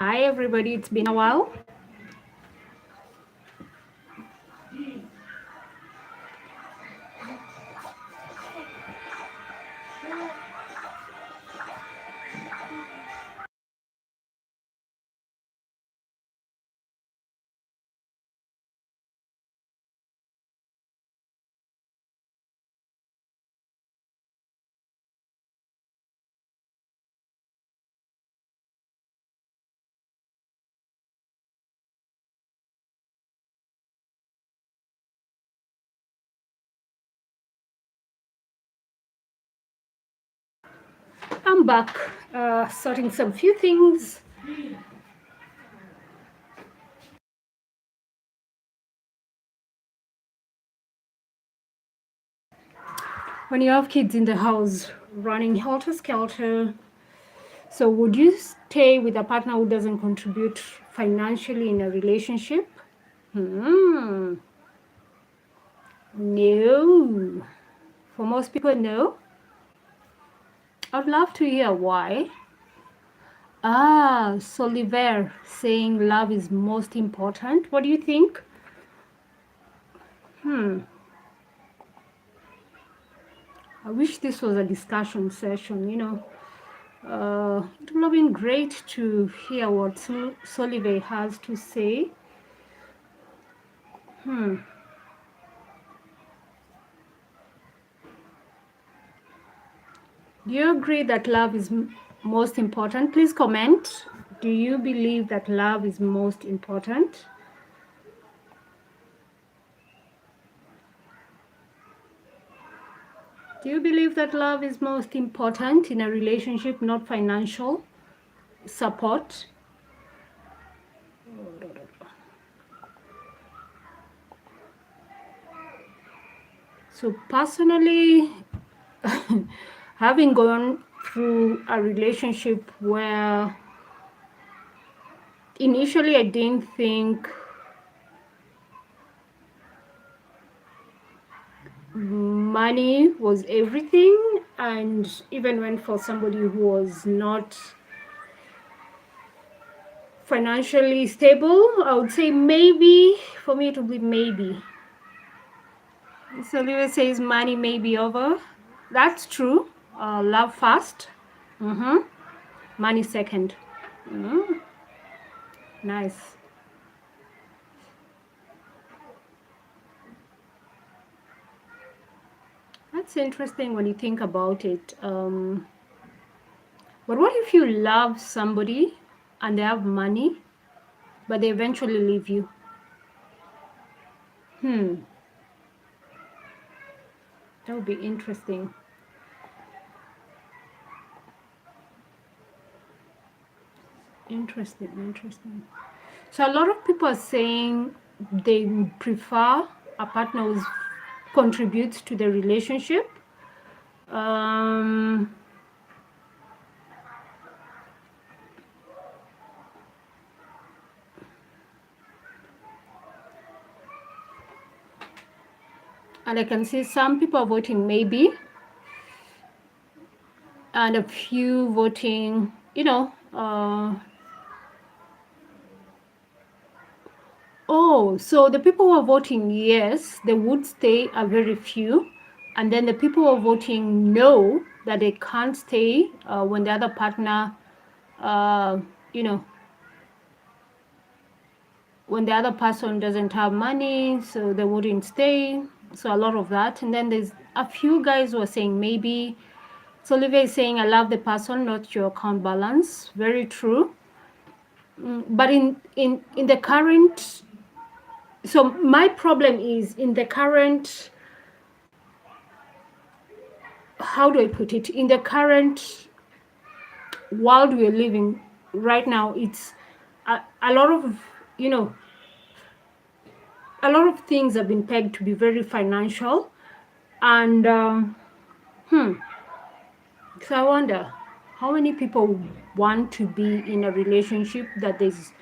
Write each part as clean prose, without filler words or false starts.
Hi, everybody. It's been a while. I'm back, sorting some few things. When you have kids in the house running helter skelter, so would you stay with a partner who doesn't contribute financially in a relationship? Hmm. No. For most people, no. I'd love to hear why. Soliver saying love is most important. What do you think? I wish this was a discussion session. It would have been great to hear what Solive has to say. Do you agree that love is most important? Please comment. Do you believe that love is most important? Do you believe that love is most important in a relationship, not financial support? So personally, having gone through a relationship where initially I didn't think money was everything, and even went for somebody who was not financially stable, I would say maybe, for me it would be maybe. So Lewis says money may be over. That's true. Love first. Money second. Nice. That's interesting when you think about it. But what if you love somebody and they have money, but they eventually leave you? That would be interesting. Interesting. So a lot of people are saying they would prefer a partner who contributes to the relationship. Um, and I can see some people are voting maybe, and a few voting, so the people who are voting yes, they would stay, are very few. And then the people who are voting no, that they can't stay when the other partner, uh, you know, when the other person doesn't have money, so they wouldn't stay. So a lot of that. And then there's a few guys who are saying maybe. So Olivia is saying, I love the person, not your account balance. Very true. But in the current, so my problem is in the current, how do I put it? In the current world we're living right now, it's a lot of, you know, a lot of things have been pegged to be very financial. And so I wonder how many people want to be in a relationship that there's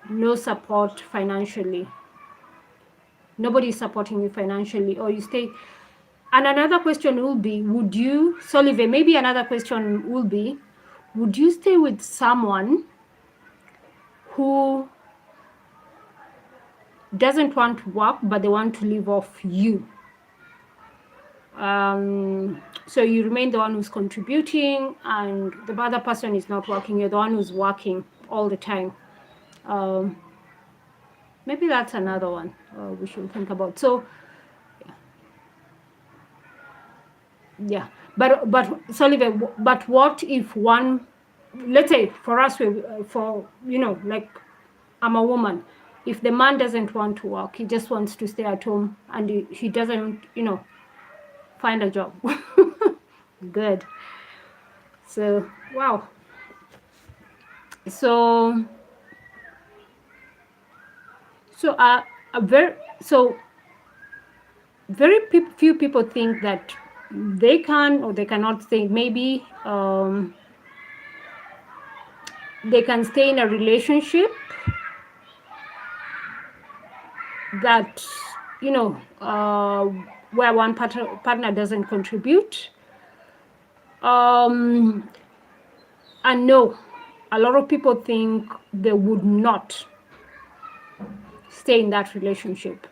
no support financially. Nobody is supporting you financially, or you stay. And another question will be, would you, Solive, maybe another question will be, would you stay with someone who doesn't want to work, but they want to live off you. So you remain the one who's contributing, and the other person is not working. You're the one who's working all the time. Um, maybe that's another one we should think about. So yeah, but Sullivan, but what if one, let's say for us, for like I'm a woman. If the man doesn't want to work, he just wants to stay at home, and he doesn't, find a job. Good. So wow. So so a very so very few people think that they can or they cannot stay. Maybe they can stay in a relationship that where one partner doesn't contribute. And no, a lot of people think they would not stay in that relationship.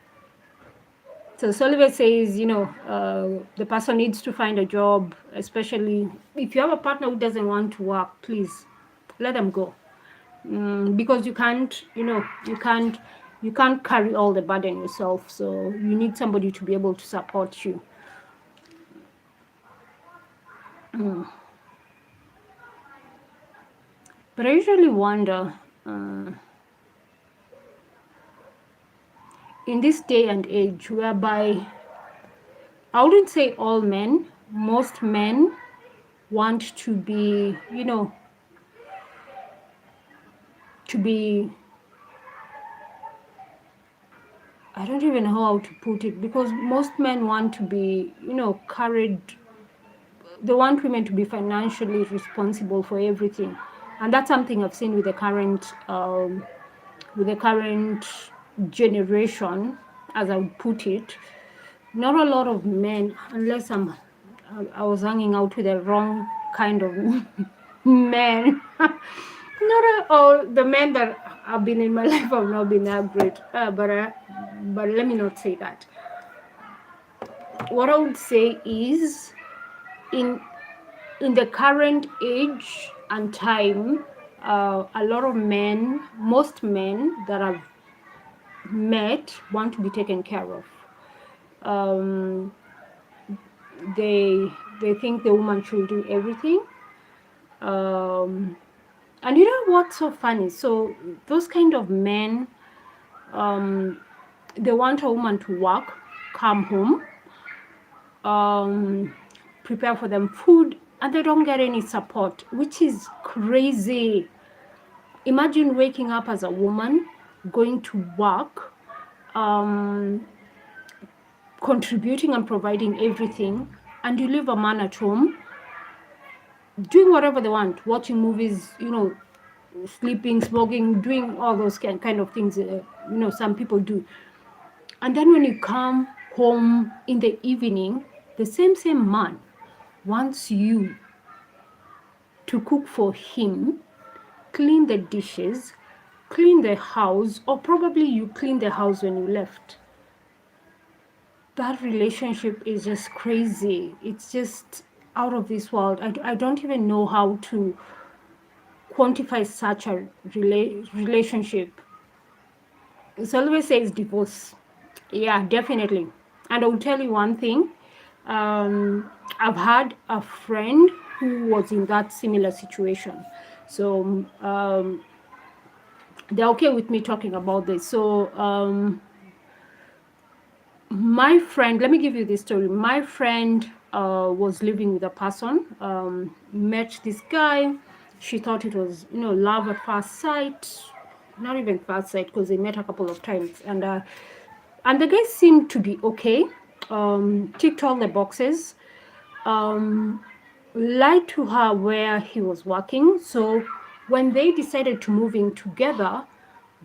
So Sullivan says, the person needs to find a job, especially if you have a partner who doesn't want to work, please let them go. Because you can't carry all the burden yourself. So you need somebody to be able to support you. But I usually wonder, in this day and age, whereby I wouldn't say all men, most men want to be, to be, I don't even know how to put it, because most men want to be, carried, they want women to be financially responsible for everything. And that's something I've seen with the current generation, as I would put it. Not a lot of men, unless I was hanging out with the wrong kind of men. Not all the men that have been in my life have not been that great. But let me not say that. What I would say is, in the current age and time, a lot of men, most men that I've met, want to be taken care of. They think the woman should do everything. And you know what's so funny? So those kind of men, they want a woman to work, come home, prepare for them food, and they don't get any support, which is crazy. Imagine waking up as a woman, going to work, contributing and providing everything, and you leave a man at home doing whatever they want, watching movies, sleeping, smoking, doing all those kind of things, some people do. And then when you come home in the evening, the same man wants you to cook for him, clean the dishes, clean the house, or probably you clean the house when you left. That relationship is just crazy. It's just out of this world. I don't even know how to quantify such a relationship. So always says divorce. Yeah, definitely. And I'll tell you one thing. I've had a friend who was in that similar situation. So they're okay with me talking about this. So my friend, let me give you this story. My friend was living with a person, met this guy. She thought it was, love at first sight. Not even first sight, because they met a couple of times. And the guy seemed to be okay. Ticked all the boxes. Lied to her where he was working. So when they decided to move in together,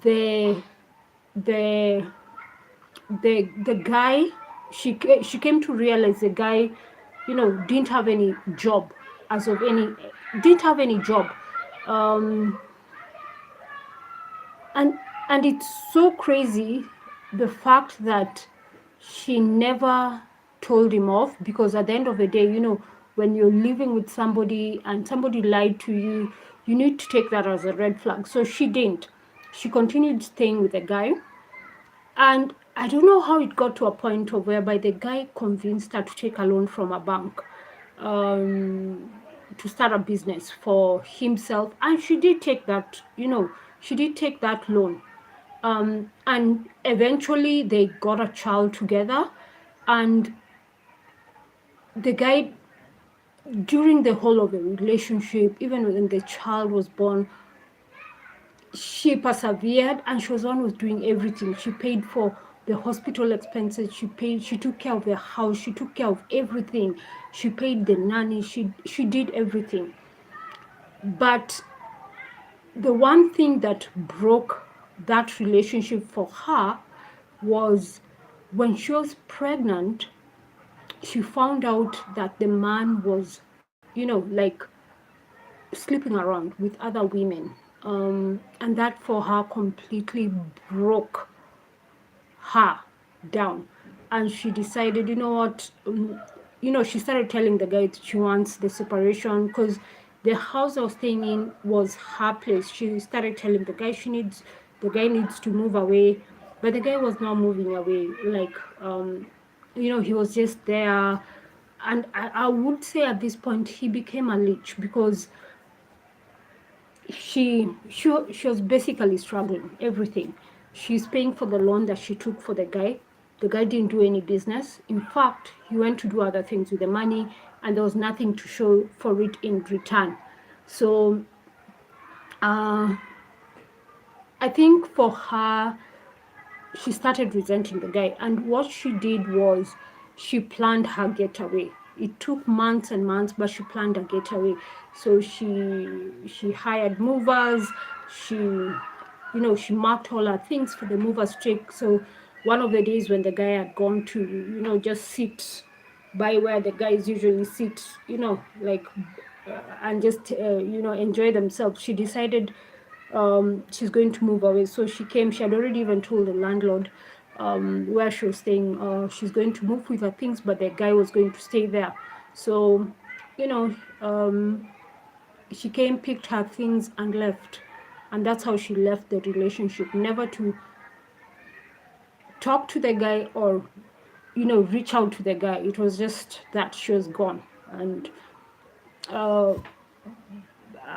the guy, she came to realize the guy, didn't have any job, didn't have any job. and and it's so crazy, the fact that she never told him off, because at the end of the day, when you're living with somebody and somebody lied to you, you need to take that as a red flag. So she didn't. She continued staying with the guy, and I don't know how it got to a point of whereby the guy convinced her to take a loan from a bank, um, to start a business for himself. And she did take that, she did take that loan. And eventually they got a child together. And the guy, during the whole of the relationship, even when the child was born, she persevered, and she was the one who was doing everything. She paid for the hospital expenses, she took care of the house, she took care of everything, she paid the nanny, she did everything. But the one thing that broke that relationship for her was when she was pregnant. She found out that the man was, like, sleeping around with other women. And that for her completely broke her down. And she decided, you know what, she started telling the guy that she wants the separation, because the house I was staying in was her place. She started telling the guy needs to move away. But the guy was not moving away. Like, he was just there. And I would say at this point he became a leech, because she was basically struggling everything. She's paying for the loan that she took for the guy. The guy didn't do any business. In fact, he went to do other things with the money, and there was nothing to show for it in return. So uh, I think for her, she started resenting the guy. And what she did was she planned her getaway. It took months and months, but she planned a getaway. So she hired movers. She marked all her things for the movers trip. So one of the days when the guy had gone to, just sit by where the guys usually sit, like, and just, enjoy themselves, she decided she's going to move away. So she came. She had already even told the landlord where she was staying. She's going to move with her things, but the guy was going to stay there. So, you know, um, she came, picked her things, and left. And that's how she left the relationship. Never to talk to the guy or, reach out to the guy. It was just that she was gone. And uh,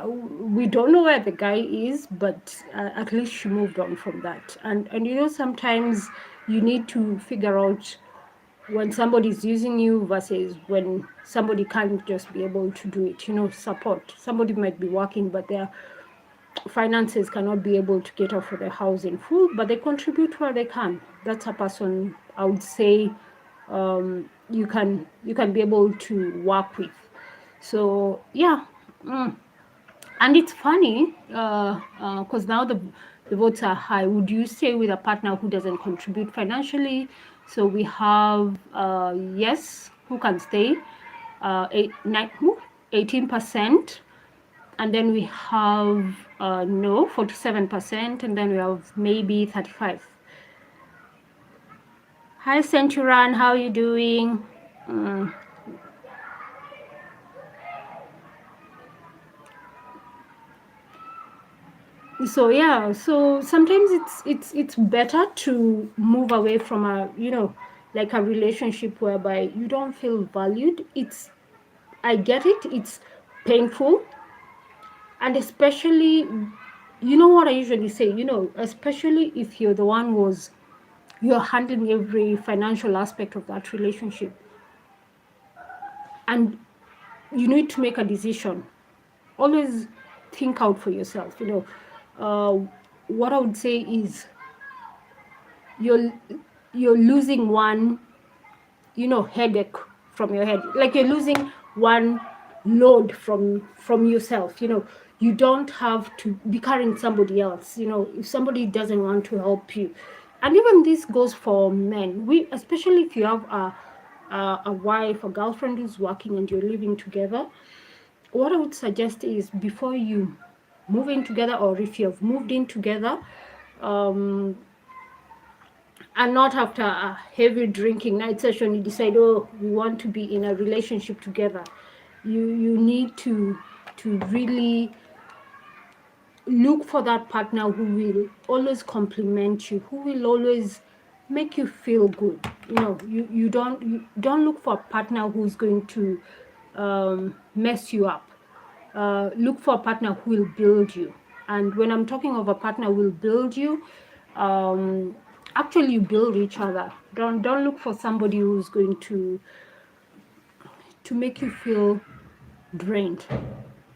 we don't know where the guy is, but at least she moved on from that. And sometimes you need to figure out when somebody's using you versus when somebody can't just be able to do it. Support. Somebody might be working, but their finances cannot be able to get off for the house in full, but they contribute where they can. That's a person I would say you can be able to work with. So yeah. And it's funny because now the votes are high. Would you stay with a partner who doesn't contribute financially? So we have yes, who can stay, 18%, and then we have no, 47%, and then we have maybe 35. Hi Centuran, how are you doing? So yeah, so sometimes it's better to move away from a, like a relationship whereby you don't feel valued. I get it, it's painful. And especially, what I usually say, especially if you're the one you're handling every financial aspect of that relationship, and you need to make a decision. Always think out for yourself. What I would say is you're you're losing one, headache from your head. Like you're losing one load from yourself. You don't have to be carrying somebody else. If somebody doesn't want to help you, and even this goes for men. Especially if you have a wife, a girlfriend who's working and you're living together, what I would suggest is before you move in together, or if you have moved in together, um, and not after a heavy drinking night session you decide, oh, we want to be in a relationship together. You need to really look for that partner who will always compliment you, who will always make you feel good. You don't look for a partner who's going to mess you up. Look for a partner who will build you. And when I'm talking of a partner who will build you, actually you build each other. Don't look for somebody who's going to make you feel drained.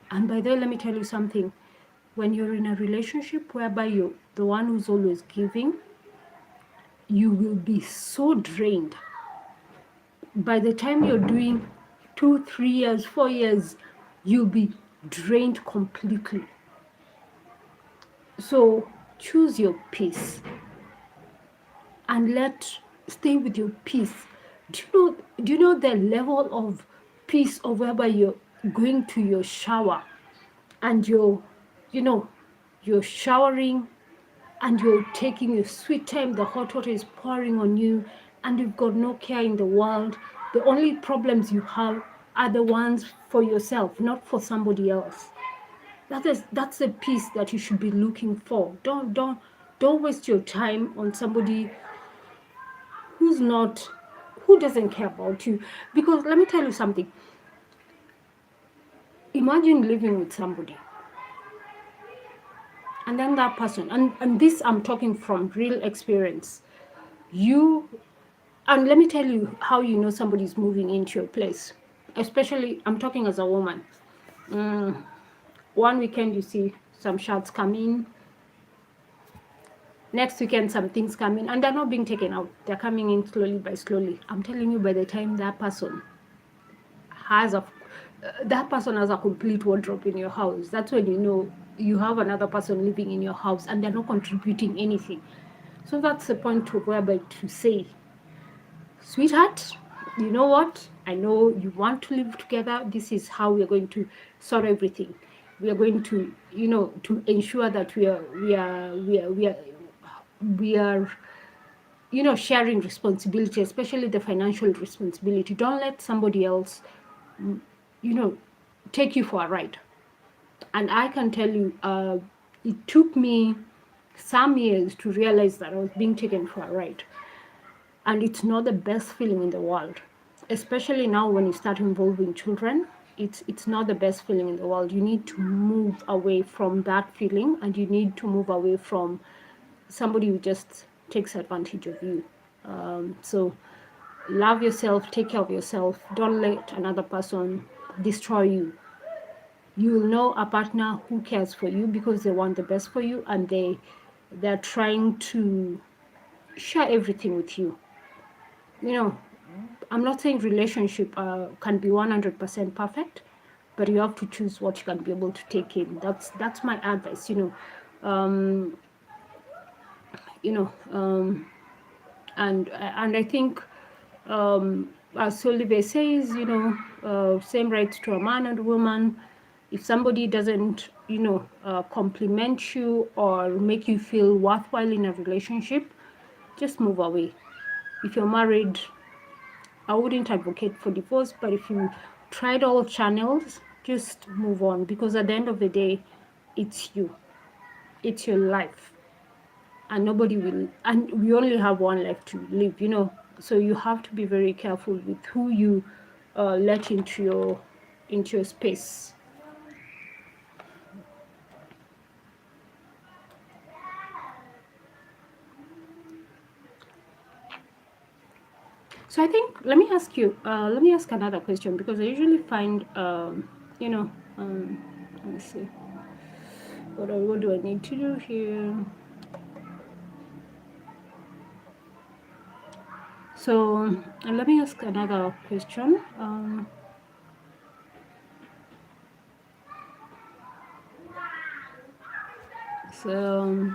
And by the way, let me tell you something. When you're in a relationship whereby you're the one who's always giving, you will be so drained. By the time you're doing 2, 3 years, 4 years, you'll be drained completely. So choose your peace and stay with your peace. Do you know the level of peace of whereby you're going to your shower and you're showering and you're taking your sweet time, the hot water is pouring on you, and you've got no care in the world. The only problems you have are the ones for yourself, not for somebody else. That's the peace that you should be looking for. Don't waste your time on somebody who doesn't care about you. Because let me tell you something. Imagine living with somebody, and then that person, and this I'm talking from real experience. You And let me tell you how you know somebody's moving into your place. Especially, I'm talking as a woman. One weekend you see some shots come in. Next weekend some things come in, and they're not being taken out. They're coming in slowly by slowly. I'm telling you, by the time has a that person has a complete wardrobe in your house, that's when you know you have another person living in your house and they're not contributing anything. So that's the point to whereby to say, sweetheart, you know what? I know you want to live together. This is how we are going to sort everything. We are going to, to ensure that we are sharing responsibility, especially the financial responsibility. Don't let somebody else, you know, take you for a ride. And I can tell you, it took me some years to realize that I was being taken for a ride. And it's not the best feeling in the world, especially now when you start involving children. It's not the best feeling in the world. You need to move away from that feeling, and you need to move away from somebody who just takes advantage of you. So love yourself, take care of yourself. Don't let another person destroy you. You will know a partner who cares for you because they want the best for you, and they're trying to share everything with you. I'm not saying relationship can be 100% perfect, but you have to choose what you can be able to take in. That's my advice. Um, you know, and I think, as Olive says, same rights to a man and woman. If somebody doesn't, compliment you or make you feel worthwhile in a relationship, just move away. If you're married, I wouldn't advocate for divorce, but if you tried all channels, just move on, because at the end of the day, it's you, it's your life, and nobody will, and we only have one life to live. So you have to be very careful with who you let into your space. So I think, let me ask another question, because I usually find, let me see, what do I need to do here? So let me ask another question. So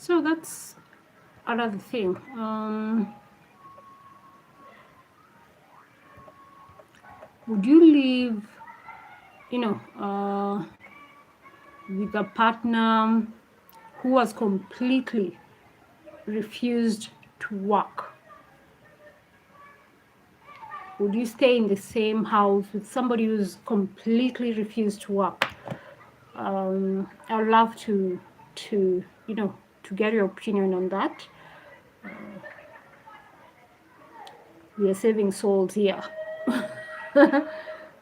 So that's another thing. Would you live, with a partner who was completely refused to work? Would you stay in the same house with somebody who's completely refused to work? I'd love to to get your opinion on that. We are saving souls here.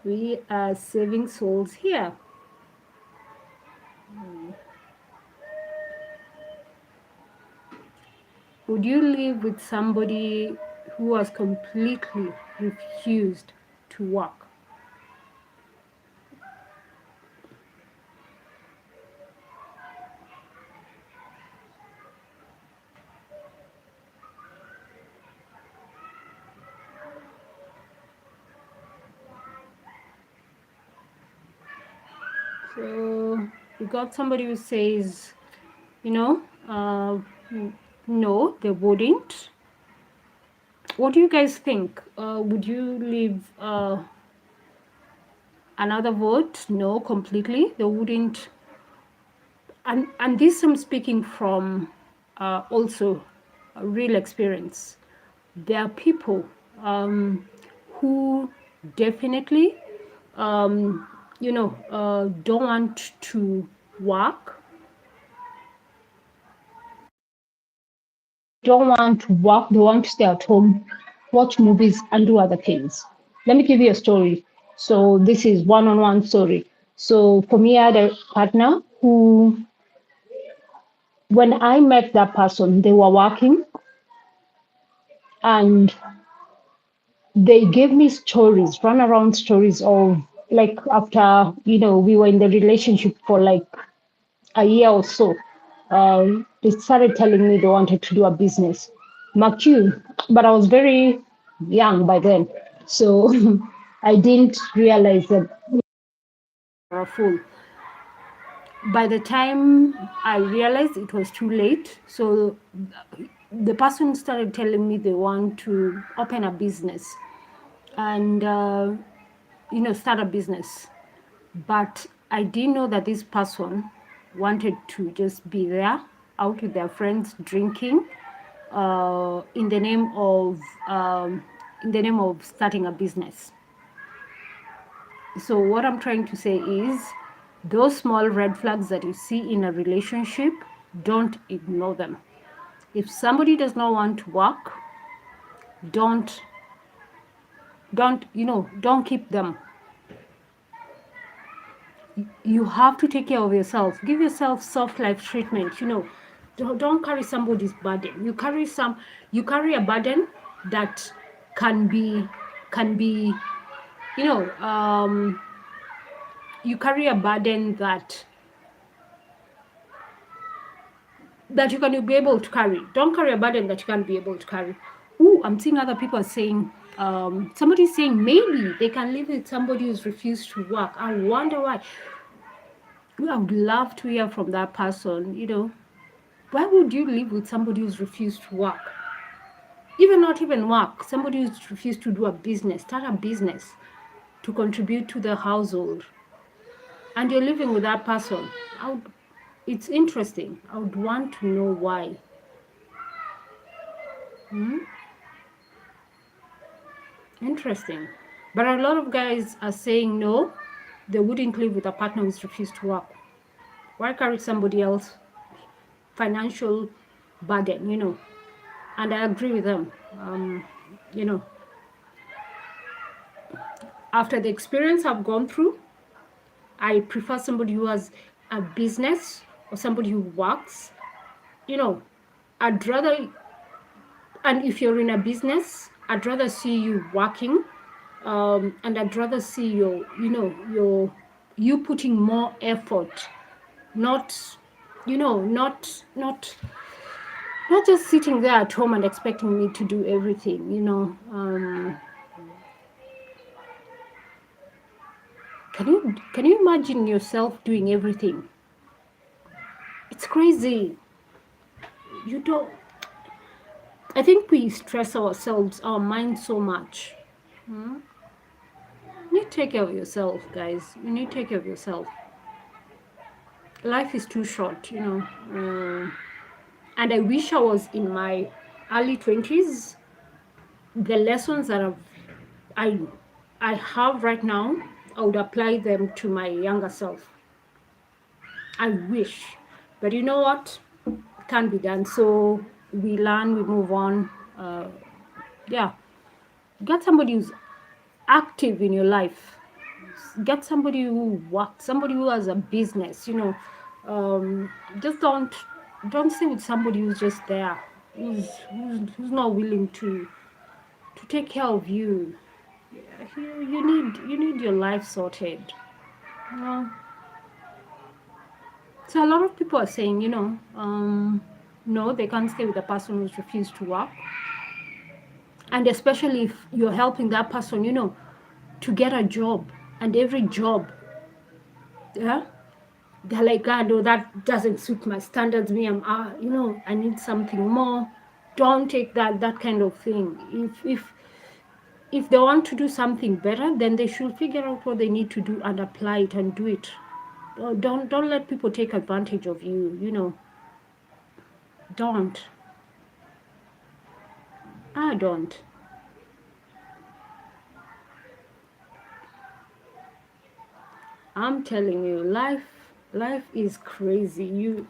We are saving souls here. Would you live with somebody who was completely refused to work? So we got somebody who says, no, they wouldn't. What do you guys think? Would you leave another vote? No, completely. They wouldn't. And this I'm speaking from also a real experience. There are people who definitely, don't want to work, they want to stay at home, watch movies, and do other things. Let me give you a story. So, this is one on one story. So, for me, I had a partner who, when I met that person, they were working and they gave me stories, run around stories of like after, we were in the relationship for like a year or so, they started telling me they wanted to do a business. Mark you, but I was very young by then. So I didn't realize that we were a fool. By the time I realized, it was too late. So the person started telling me they want to open a business and, start a business. But I didn't know that this person wanted to just be there out with their friends drinking in the name of starting a business. So what I'm trying to say is those small red flags that you see in a relationship, don't ignore them. If somebody does not want to work, don't don't keep them. You have to take care of yourself. Give yourself soft life treatment. Don't carry somebody's burden. You carry a burden that can be you know you carry a burden that you can be able to carry. Don't carry a burden that you can't be able to carry. Ooh, I'm seeing other people saying, somebody's saying maybe they can live with somebody who's refused to work. I wonder why. I would love to hear from that person. Why would you live with somebody who's refused to work? Not even work, somebody who's refused to do a business, start a business to contribute to the household, and you're living with that person. It's interesting. I would want to know why. Interesting. But a lot of guys are saying no, they wouldn't live with a partner who's refused to work. Why carry somebody else financial burden? And I agree with them. You know, after the experience I've gone through, I prefer somebody who has a business or somebody who works. I'd rather, and if you're in a business, I'd rather see you working, and I'd rather see you putting more effort, not, not just sitting there at home and expecting me to do everything. Can you imagine yourself doing everything? It's crazy. you don't. I think we stress ourselves, our mind so much. Hmm? You need to take care of yourself, guys. You need to take care of yourself. Life is too short, you know. And I wish I was in my early 20s. The lessons that I I have right now, I would apply them to my younger self. I wish. But you know what? It can't be done. So we learn, we move on. Yeah. Get somebody who's active in your life. Get somebody who works, somebody who has a business, you know. Just don't stay with somebody who's just there, who's not willing to take care of you. You need your life sorted. You know? So a lot of people are saying, no, they can't stay with a person who's refused to work. And especially if you're helping that person, to get a job. And every job, yeah, they're like, God, no, that doesn't suit my standards. Me, I need something more. Don't take that kind of thing. If they want to do something better, then they should figure out what they need to do and apply it and do it. Don't let people take advantage of you. Don't. I don't. I'm telling you, life is crazy. You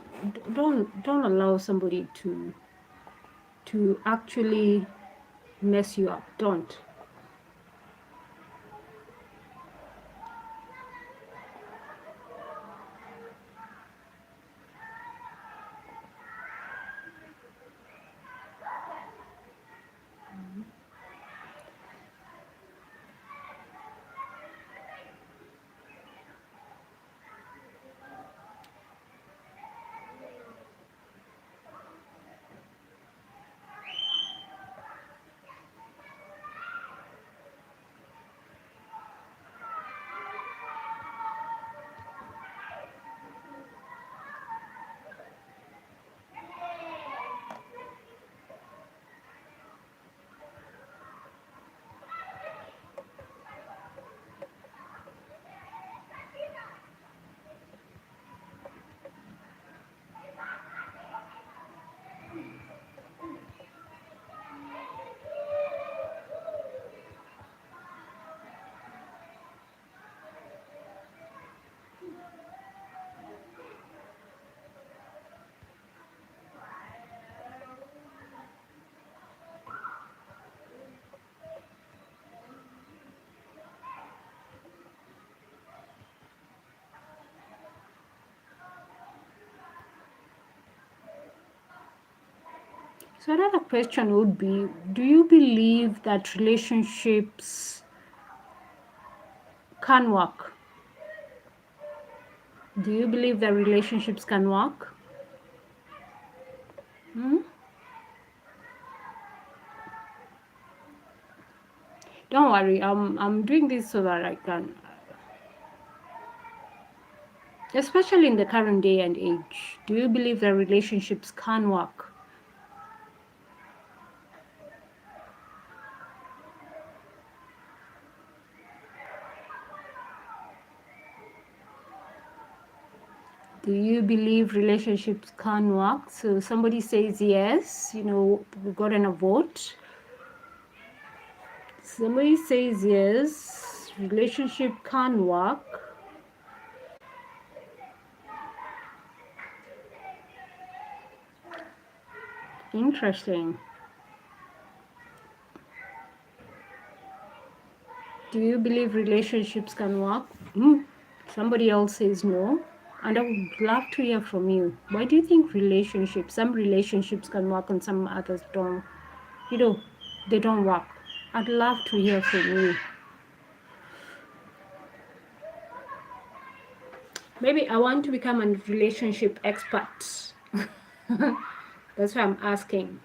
don't allow somebody to actually mess you up. Don't. So another question would be, do you believe that relationships can work? Do you believe that relationships can work? Hmm? Don't worry, I'm doing this so that I can, especially in the current day and age. Do you believe that relationships can work? Do you believe relationships can work? So somebody says yes, we've gotten a vote. Somebody says yes, relationship can work. Interesting. Do you believe relationships can work? Somebody else says no. And I would love to hear from you. Why do you think some relationships can work and some others don't? They don't work. I'd love to hear from you. Maybe I want to become a relationship expert. That's why I'm asking.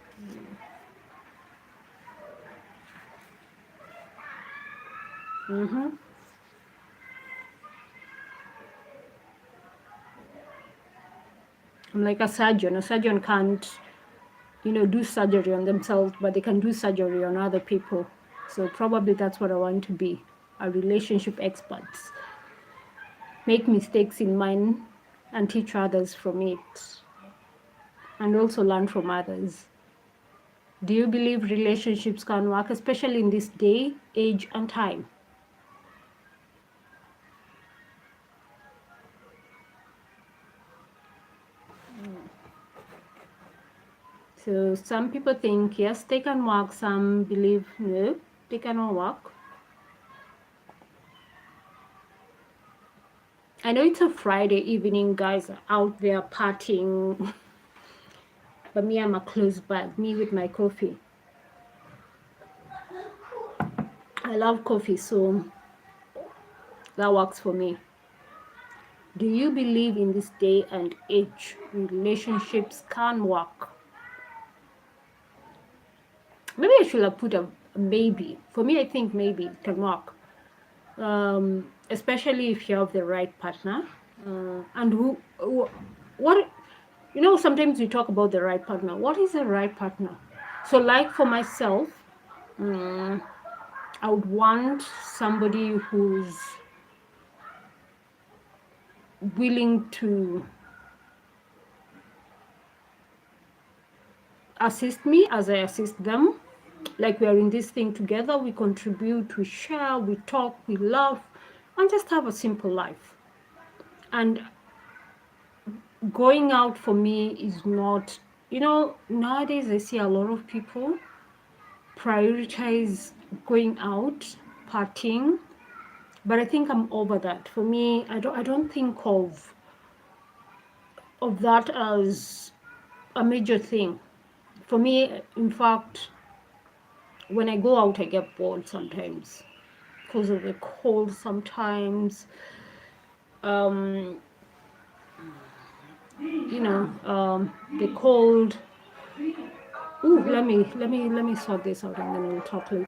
Mm-hmm. I'm like a surgeon. A surgeon can't do surgery on themselves, but they can do surgery on other people. So probably that's what I want to be, a relationship expert. Make mistakes in mine and teach others from it, and also learn from others. Do you believe relationships can work, especially in this day, age, and time? So some people think yes, they can work. Some believe no, they cannot work. I know it's a Friday evening, guys are out there partying, but me, I'm a close bag. Me with my coffee. I love coffee, so that works for me. Do you believe in this day and age relationships can work? Maybe I should have put a maybe. For me, I think maybe it can work. Especially if you have the right partner. And what, sometimes we talk about the right partner. What is the right partner? So, like for myself, I would want somebody who's willing to assist me as I assist them. Like we are in this thing together, we contribute, we share, we talk, we laugh, and just have a simple life. And going out for me is not, nowadays I see a lot of people prioritize going out, partying, but I think I'm over that. For me, I don't think of that as a major thing. For me, in fact, when I go out, I get bored sometimes because of the cold sometimes. Um, the cold. Ooh, let me sort this out and then we'll talk later.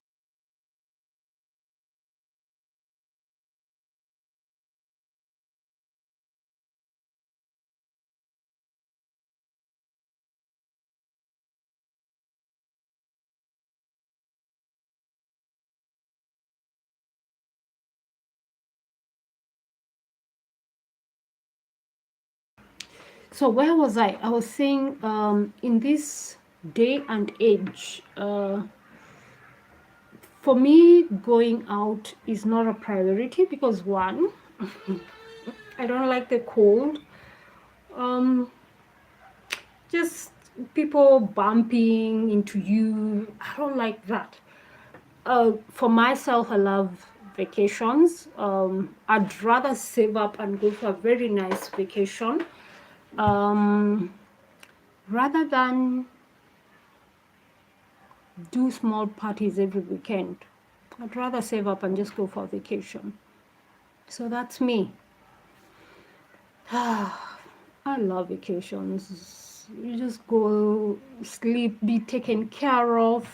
So where was I? I was saying in this day and age, for me, going out is not a priority because one, I don't like the cold. Um, just people bumping into you. I don't like that. For myself, I love vacations. I'd rather save up and go for a very nice vacation rather than do small parties every weekend. I'd rather save up and just go for a vacation. So that's me. I love vacations. You just go sleep, be taken care of.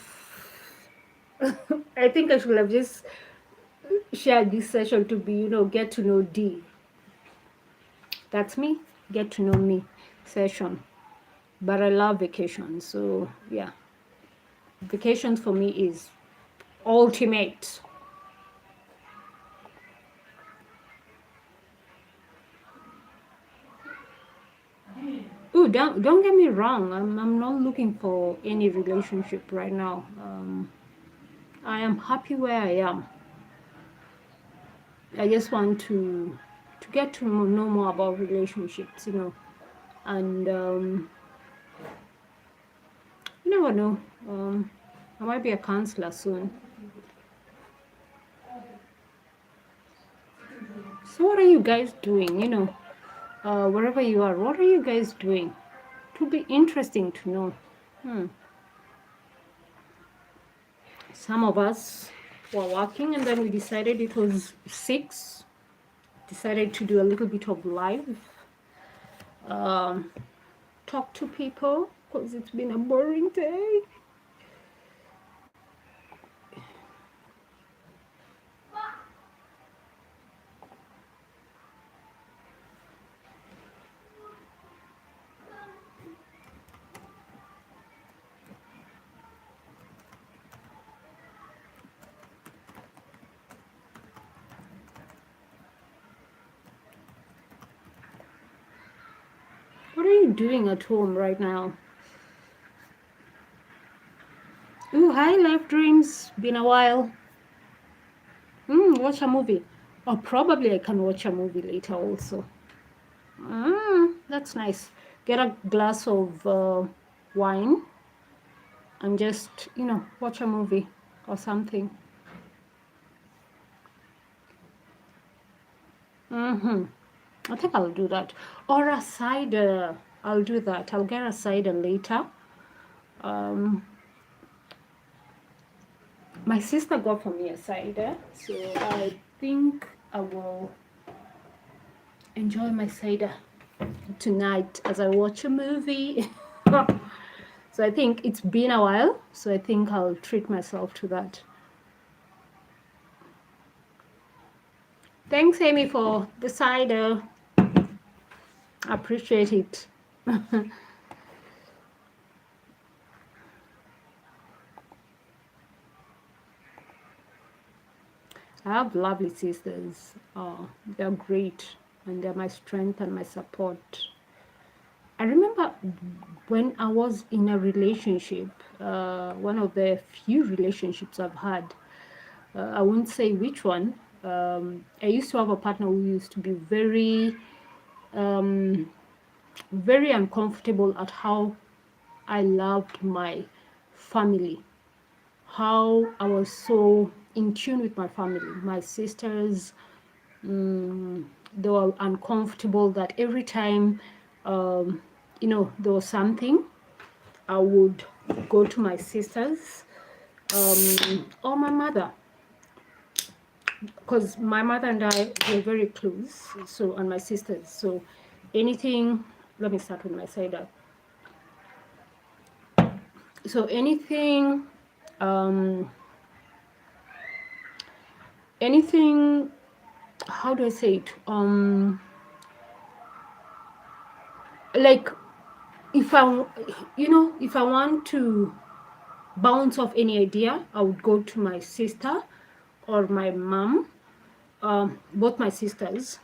I think I should have just shared this session to be, get to know Dee. That's me, get to know me session. But I love vacations. So yeah, vacations for me is ultimate. Ooh, don't get me wrong. I'm not looking for any relationship right now. I am happy where I am. I just want to get to know more about relationships, and you never know. I might be a counselor soon. So what are you guys doing? Wherever you are, what are you guys doing? It would be interesting to know. Some of us were working, and then we decided it was 6. Decided to do a little bit of live. Talk to people because it's been a boring day. you doing at home right now? Oh, hi, Life Dreams. Been a while. Watch a movie. Or probably I can watch a movie later also. That's nice. Get a glass of wine and just, watch a movie or something. I think I'll do that. Or a cider. I'll do that. I'll get a cider later. Um, my sister got for me a cider, so I think I will enjoy my cider tonight as I watch a movie. So I think it's been a while, so I think I'll treat myself to that. Thanks, Amy, for the cider. I appreciate it. I have lovely sisters. They're great, and they're my strength and my support. I remember when I was in a relationship, one of the few relationships I've had, I won't say which one. I used to have a partner who used to be um, very uncomfortable at how I loved my family, how I was so in tune with my family, my sisters. They were uncomfortable that every time, there was something, I would go to my sisters or my mother, because my mother and I were very close, so, and my sisters. So anything, let me start with my cider. So anything, anything, how do I say it? Like if if I want to bounce off any idea, I would go to my sister or my mom, both my sisters,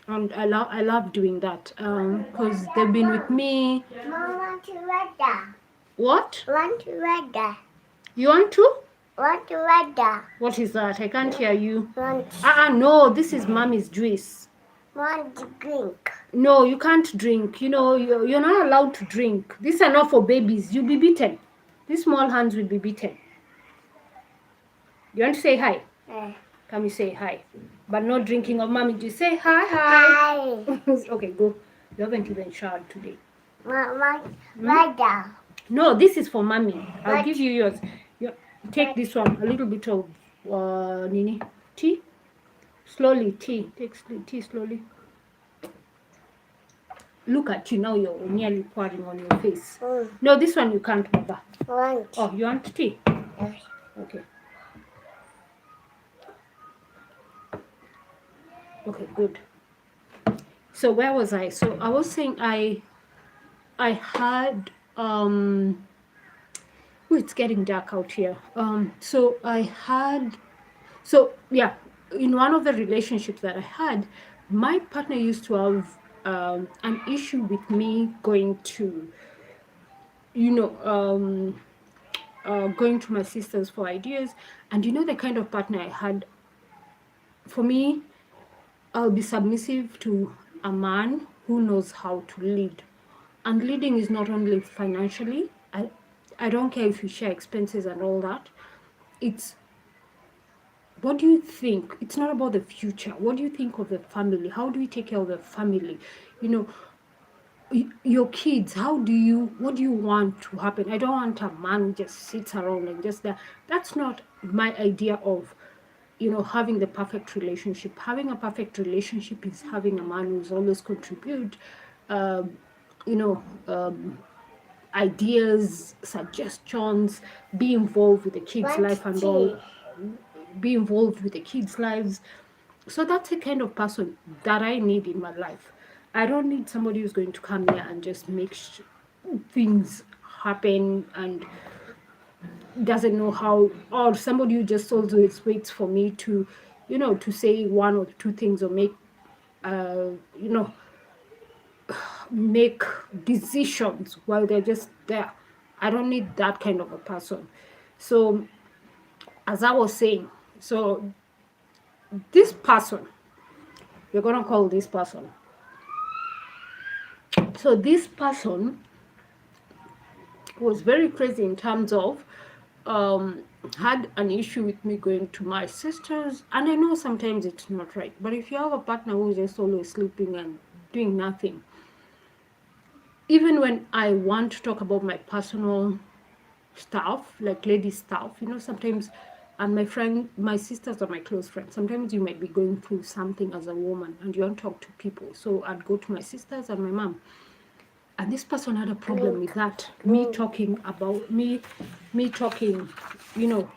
and I love doing that because they've been with me. Mom, want to read that? What? Want to read that? You want to? Want to read that? What is that? I can't hear you. Want No, this is mommy's juice. Want to drink? No, you can't drink. You're not allowed to drink. These are not for babies. You'll be beaten. These small hands will be beaten. You want to say hi? Come, you say hi. But no drinking of mommy juice. Say hi, hi. Okay, go. You haven't even showered today. Mama, read that. No, this is for mommy. I'll give you yours. Take this one. A little bit of Nini. Tea. Slowly, tea. Take tea slowly. Look at you now. You're nearly pouring on your face. No, this one you can't, Baba. Want. Oh, you want tea? Yes. Okay. Okay, good. So where was I? So I was saying I had it's getting dark out here. So yeah, in one of the relationships that I had, my partner used to have an issue with me going to going to my sisters for ideas. And the kind of partner I had, for me, I'll be submissive to a man who knows how to lead. And leading is not only financially. I don't care if you share expenses and all that. It's, what do you think? It's not about the future. What do you think of the family? How do we take care of the family? Your kids, what do you want to happen? I don't want a man who just sits around and just that. That's not my idea of having the perfect relationship. Having a perfect relationship is having a man who's always contribute ideas, suggestions, be involved with the kids' life and all, be involved with the kids' lives. So that's the kind of person that I need in my life. I don't need somebody who's going to come here and just make things happen and doesn't know how, or somebody who just always waits for me to, to say one or two things or make, make decisions while they're just there. I don't need that kind of a person. So, as I was saying, so this person, we're gonna call this person. So this person was very crazy in terms of had an issue with me going to my sister's, and I know sometimes it's not right, but if you have a partner who's just always sleeping and doing nothing, even when I want to talk about my personal stuff, like lady stuff, sometimes, and my sisters are my close friends, sometimes you might be going through something as a woman and you want to talk to people, so I'd go to my sisters and my mom. And this person had a problem with that, me talking about me talking, you know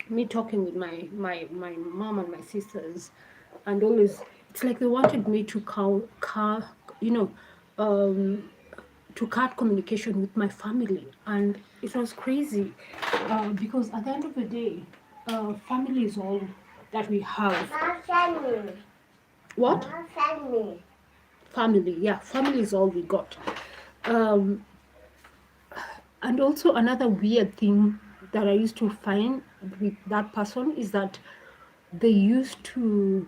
me talking with my mom and my sisters, and always it's like they wanted me to you know um to cut communication with my family, and it was crazy, because at the end of the day, family is all that we have. Family. What? Family. Family, yeah, family is all we got. um and also another weird thing that I used to find with that person is that they used to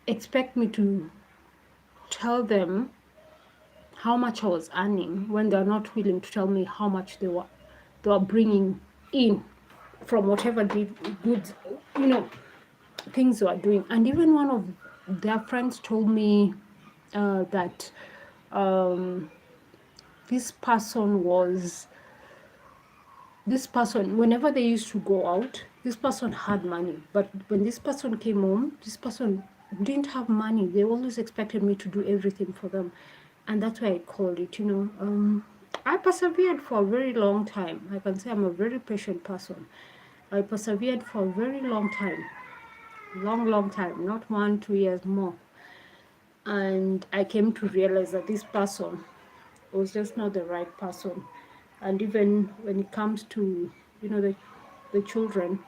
expect me to tell them how much I was earning when they're not willing to tell me how much they were bringing in from whatever goods, you know things they were doing. And even one of their friends told me that um, this person was this person, whenever they used to go out, this person had money, but when this person came home, this person didn't have money. They always expected me to do everything for them, and that's why I called it, I persevered for a very long time. I can say I'm a very patient person. I persevered for a very long time, long time, not 1 2 years more. And I came to realize that this person was just not the right person. And even when it comes to, the children,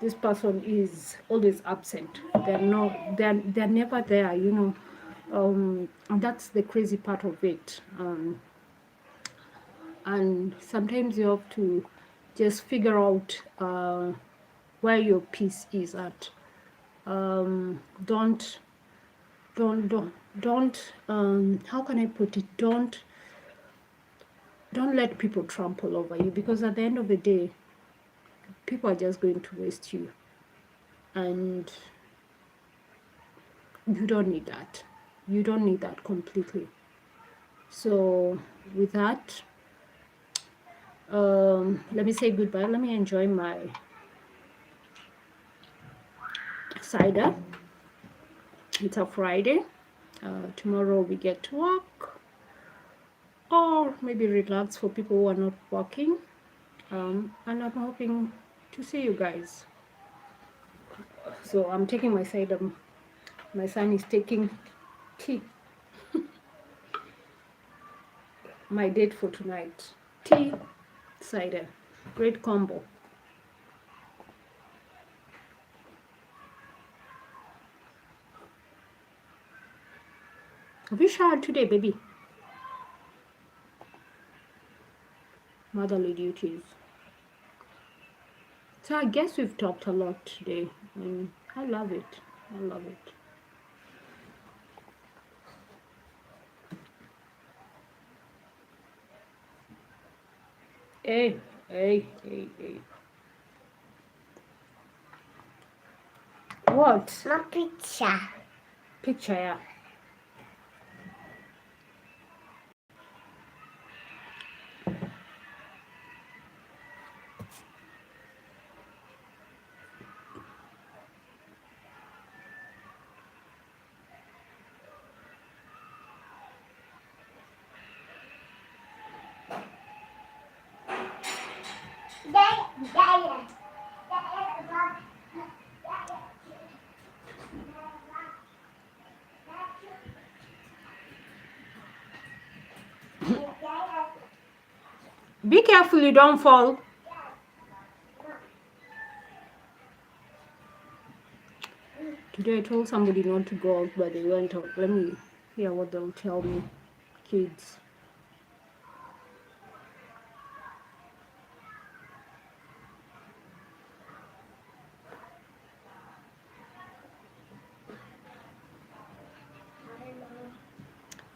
this person is always absent. They're never there, and that's the crazy part of it. And sometimes you have to just figure out where your peace is at. Don't don't how can I put it, don't let people trample over you, because at the end of the day, people are just going to waste you, and you don't need that. You don't need that completely. So with that, let me say goodbye. Let me enjoy my cider. It's a Friday. Tomorrow we get to work, or maybe relax for people who are not working. And I'm hoping to see you guys. So I'm taking my cider. My son is taking tea. My date for tonight: tea, cider. Great combo. Have you showered today, baby? Motherly duties. So I guess we've talked a lot today, and I love it. I love it. Hey, hey. What? My picture. Picture, yeah. Be careful you don't fall. Today I told somebody not to go out, but they went out. Let me hear what they'll tell me. Kids.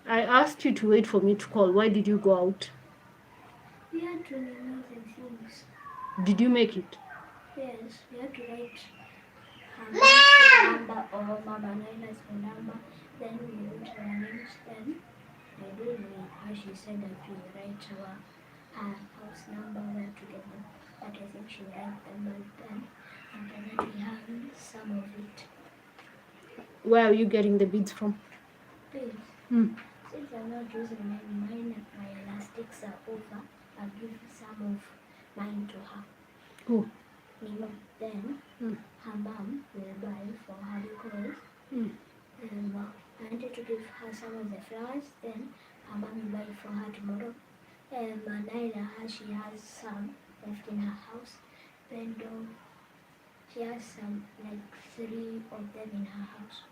I asked you to wait for me to call. Why did you go out? We had to remove the things. Did you make it? Yes, we had to write her phone number or Mama Naila's phone number. Then we wrote her names. Then I don't know how she said that we write her house number where to get them. But I think she write them and then after that we have some of it. Where are you getting the beads from? Please. Hmm. Since I'm not using mine, my elastics are over. I'll give some of mine to her. Who? Mima. Then her mom will buy for her because I wanted to give her some of the flowers. Then her mom will buy for her tomorrow. Naila, she has some left in her house. Then she has some like 3 of them in her house.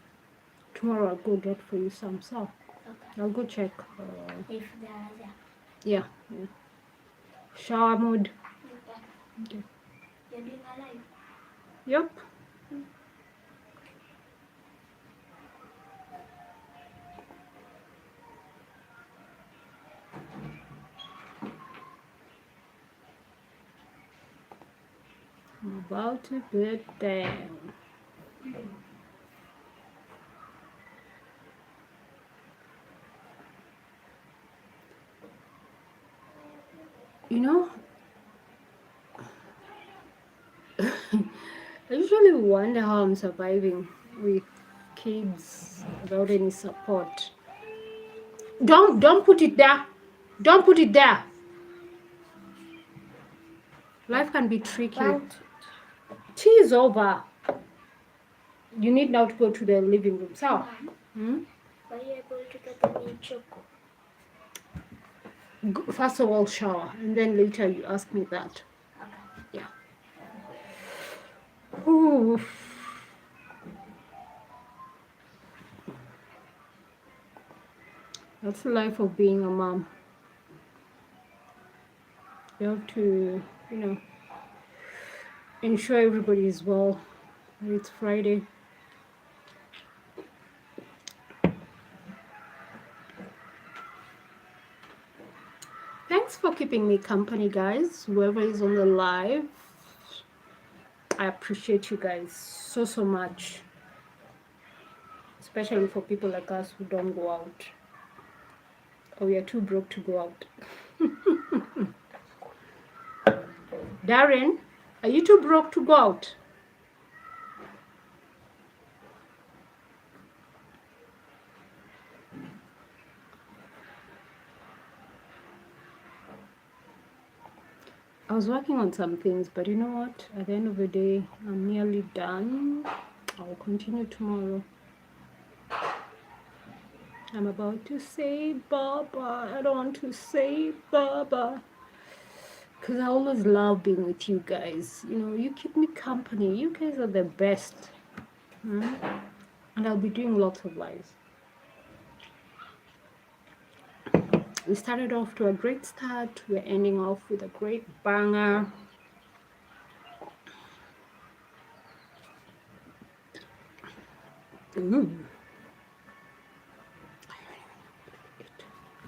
Tomorrow I'll go get for you some. So Okay. I'll go check. If they are there. Yeah. Shower mood. Okay. You're doing a live? Yep. I'm about to put down. You know, I usually wonder how I'm surviving with kids without any support. Don't put it there. Don't put it there. Life can be tricky. Tea is over. You need now to go to the living room. So, Were you able to get me choco? First of all, shower, and then later you ask me that. Okay. Yeah. Ooh. That's the life of being a mom. You have to, ensure everybody is well. It's Friday. Thanks for keeping me company, guys. Whoever is on the live, I appreciate you guys so much. Especially for people like us who don't go out. Or we are too broke to go out. Darren, are you too broke to go out? I was working on some things, but you know what? At the end of the day, I'm nearly done. I'll continue tomorrow. I'm about to say bye-bye. I don't want to say bye-bye. Because I always love being with you guys. You keep me company. You guys are the best. And I'll be doing lots of lives. We started off to a great start. We're ending off with a great banger.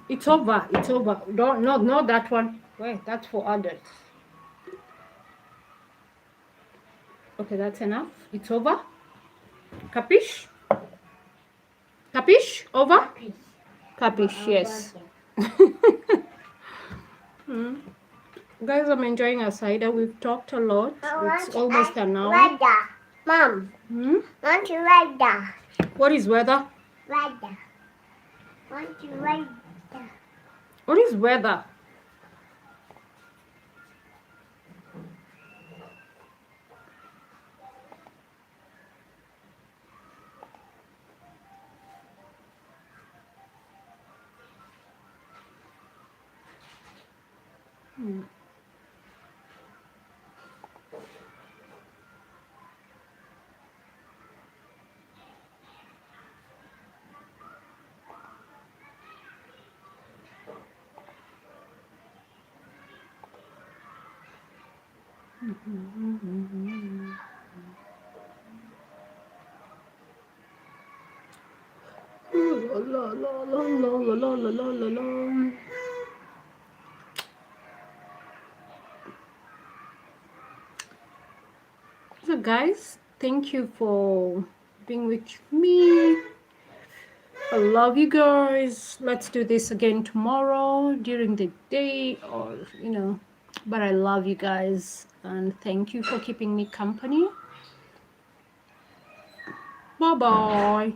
It's over. It's over. Don't, not that one. Wait, that's for adults. Okay, that's enough. It's over. Capish? Capish? Over? Capish, yes. Guys, I'm enjoying our cider. We've talked a lot. It's almost an hour. Weather. Mom. Want you weather? What is weather? Weather. Want you weather? What is weather? So guys, thank you for being with me. I love you guys. Let's do this again tomorrow during the day, or but I love you guys, and thank you for keeping me company. Bye bye.